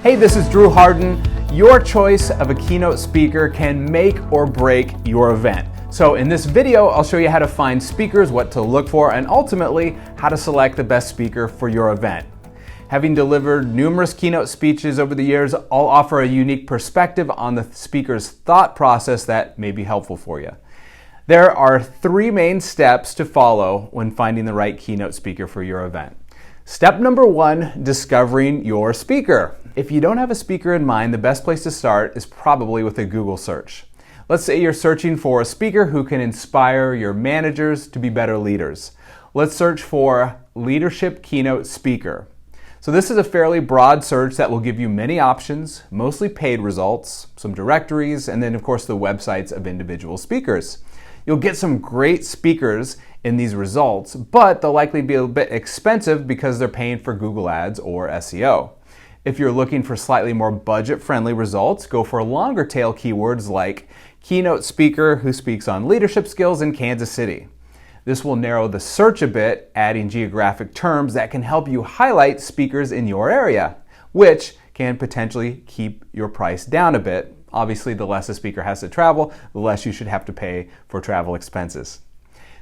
Hey, this is Drew Harden. Your choice of a keynote speaker can make or break your event. So in this video, I'll show you how to find speakers, what to look for, and ultimately how to select the best speaker for your event. Having delivered numerous keynote speeches over the years, I'll offer a unique perspective on the speaker's thought process that may be helpful for you. There are three main steps to follow when finding the right keynote speaker for your event. Step number one, discovering your speaker. If you don't have a speaker in mind, the best place to start is probably with a Google search. Let's say you're searching for a speaker who can inspire your managers to be better leaders. Let's search for leadership keynote speaker. So this is a fairly broad search that will give you many options, mostly paid results, some directories, and then of course the websites of individual speakers. You'll get some great speakers in these results, but they'll likely be a bit expensive because they're paying for Google Ads or SEO. If you're looking for slightly more budget-friendly results, go for longer tail keywords like keynote speaker who speaks on leadership skills in Kansas City. This will narrow the search a bit, adding geographic terms that can help you highlight speakers in your area, which can potentially keep your price down a bit. Obviously, the less a speaker has to travel, the less you should have to pay for travel expenses.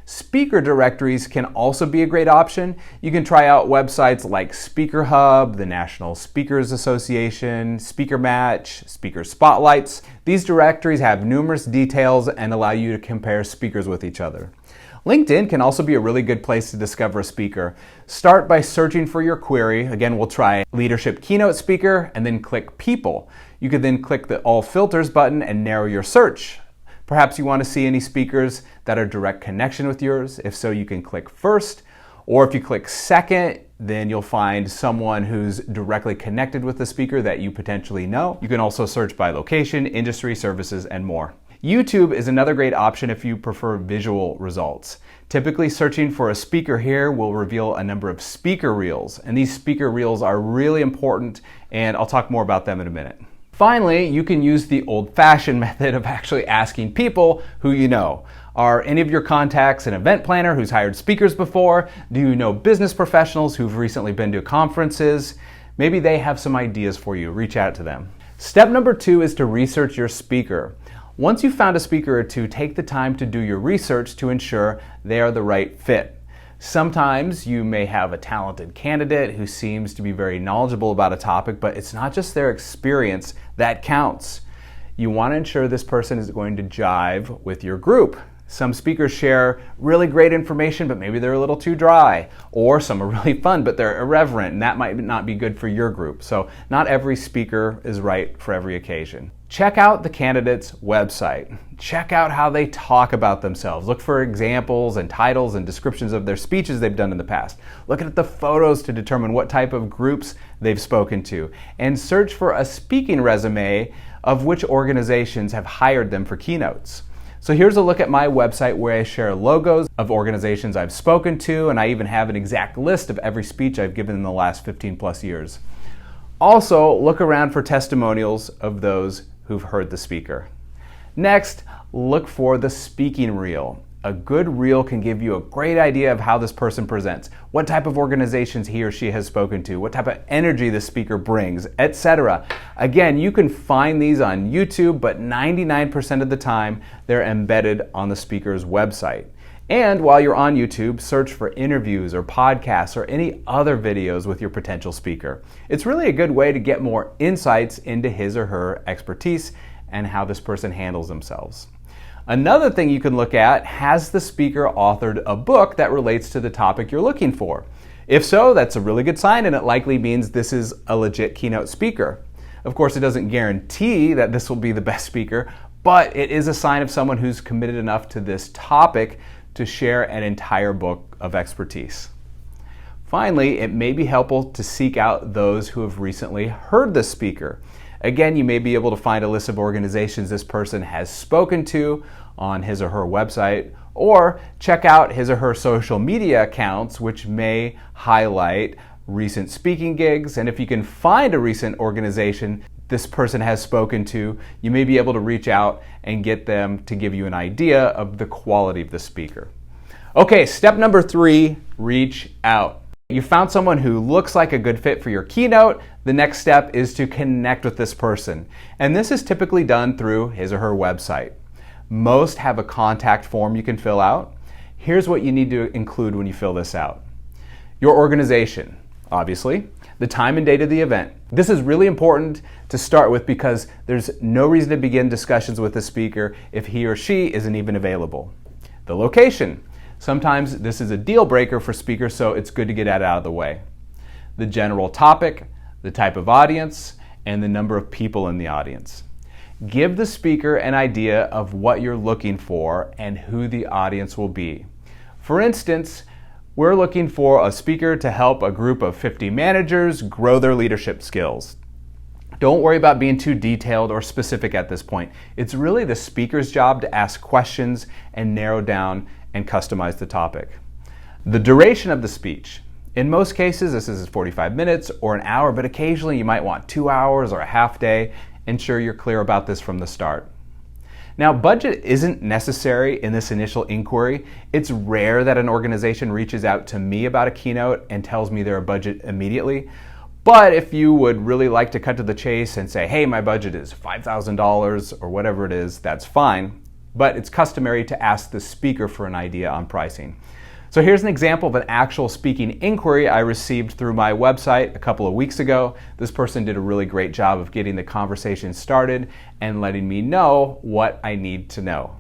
Speaker directories can also be a great option. You can try out websites like Speaker Hub, the National Speakers Association, Speaker Match, Speaker Spotlights. These directories have numerous details and allow you to compare speakers with each other. LinkedIn can also be a really good place to discover a speaker. Start by searching for your query. Again, we'll try leadership keynote speaker and then click people. You could then click the all filters button and narrow your search. Perhaps you want to see any speakers that are direct connection with yours. If so, you can click first, or if you click second, then you'll find someone who's directly connected with the speaker that you potentially know. You can also search by location, industry, services, and more. YouTube is another great option if you prefer visual results. Typically, searching for a speaker here will reveal a number of speaker reels, and these speaker reels are really important, and I'll talk more about them in a minute. Finally, you can use the old-fashioned method of actually asking people who you know. Are any of your contacts an event planner who's hired speakers before? Do you know business professionals who've recently been to conferences? Maybe they have some ideas for you. Reach out to them. Step number two is to research your speaker. Once you've found a speaker or two, take the time to do your research to ensure they are the right fit. Sometimes you may have a talented candidate who seems to be very knowledgeable about a topic, but it's not just their experience that counts. You want to ensure this person is going to jive with your group. Some speakers share really great information, but maybe they're a little too dry. Or some are really fun, but they're irreverent, and that might not be good for your group. So not every speaker is right for every occasion. Check out the candidate's website. Check out how they talk about themselves. Look for examples and titles and descriptions of their speeches they've done in the past. Look at the photos to determine what type of groups they've spoken to. And search for a speaking resume of which organizations have hired them for keynotes. So here's a look at my website where I share logos of organizations I've spoken to, and I even have an exact list of every speech I've given in the last 15 plus years. Also, look around for testimonials of those who've heard the speaker. Next, look for the speaking reel. A good reel can give you a great idea of how this person presents, what type of organizations he or she has spoken to, what type of energy the speaker brings, etc. Again, you can find these on YouTube, but 99% of the time, they're embedded on the speaker's website. And while you're on YouTube, search for interviews or podcasts or any other videos with your potential speaker. It's really a good way to get more insights into his or her expertise and how this person handles themselves. Another thing you can look at, has the speaker authored a book that relates to the topic you're looking for? If so, that's a really good sign, and it likely means this is a legit keynote speaker. Of course, it doesn't guarantee that this will be the best speaker, but it is a sign of someone who's committed enough to this topic to share an entire book of expertise. Finally, it may be helpful to seek out those who have recently heard the speaker. Again, you may be able to find a list of organizations this person has spoken to on his or her website, or check out his or her social media accounts, which may highlight recent speaking gigs. And if you can find a recent organization this person has spoken to, you may be able to reach out and get them to give you an idea of the quality of the speaker. Okay, step number three, reach out. You found someone who looks like a good fit for your keynote. The next step is to connect with this person. And this is typically done through his or her website. Most have a contact form you can fill out. Here's what you need to include when you fill this out. Your organization, obviously, the time and date of the event. This is really important to start with because there's no reason to begin discussions with the speaker if he or she isn't even available. The location. Sometimes this is a deal breaker for speakers, so it's good to get that out of the way. The general topic, the type of audience, and the number of people in the audience. Give the speaker an idea of what you're looking for and who the audience will be. For instance, we're looking for a speaker to help a group of 50 managers grow their leadership skills. Don't worry about being too detailed or specific at this point. It's really the speaker's job to ask questions and narrow down and customize the topic. The duration of the speech. In most cases, this is 45 minutes or an hour, but occasionally you might want 2 hours or a half day. Ensure you're clear about this from the start. Now, budget isn't necessary in this initial inquiry. It's rare that an organization reaches out to me about a keynote and tells me their budget immediately. But if you would really like to cut to the chase and say, hey, my budget is $5,000 or whatever it is, that's fine. But it's customary to ask the speaker for an idea on pricing. So here's an example of an actual speaking inquiry I received through my website a couple of weeks ago. This person did a really great job of getting the conversation started and letting me know what I need to know.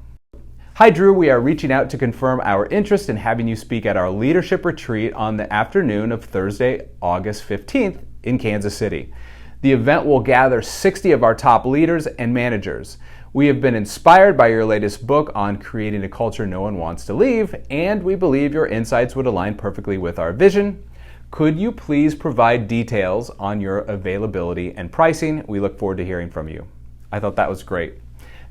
Hi Drew, we are reaching out to confirm our interest in having you speak at our leadership retreat on the afternoon of Thursday, August 15th in Kansas City. The event will gather 60 of our top leaders and managers. We have been inspired by your latest book on creating a culture no one wants to leave, and we believe your insights would align perfectly with our vision. Could you please provide details on your availability and pricing? We look forward to hearing from you. I thought that was great.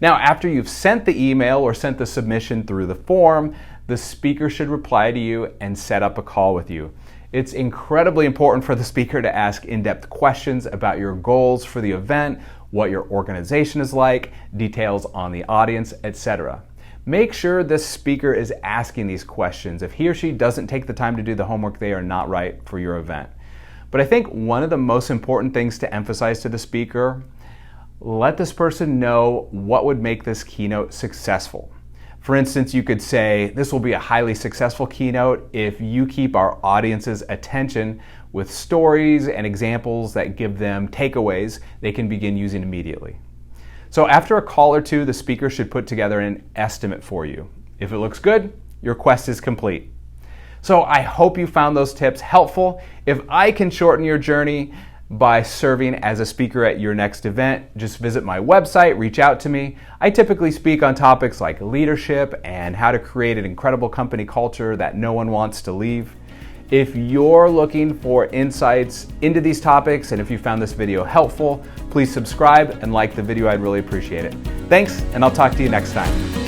Now, after you've sent the email or sent the submission through the form, the speaker should reply to you and set up a call with you. It's incredibly important for the speaker to ask in-depth questions about your goals for the event, what your organization is like, details on the audience, etc. Make sure this speaker is asking these questions. If he or she doesn't take the time to do the homework, they are not right for your event. But I think one of the most important things to emphasize to the speaker, let this person know what would make this keynote successful. For instance, you could say, this will be a highly successful keynote if you keep our audience's attention with stories and examples that give them takeaways they can begin using immediately. So after a call or two, the speaker should put together an estimate for you. If it looks good, your quest is complete. So I hope you found those tips helpful. If I can shorten your journey by serving as a speaker at your next event, just visit my website, reach out to me. I typically speak on topics like leadership and how to create an incredible company culture that no one wants to leave. If you're looking for insights into these topics and if you found this video helpful, please subscribe and like the video. I'd really appreciate it. Thanks, and I'll talk to you next time.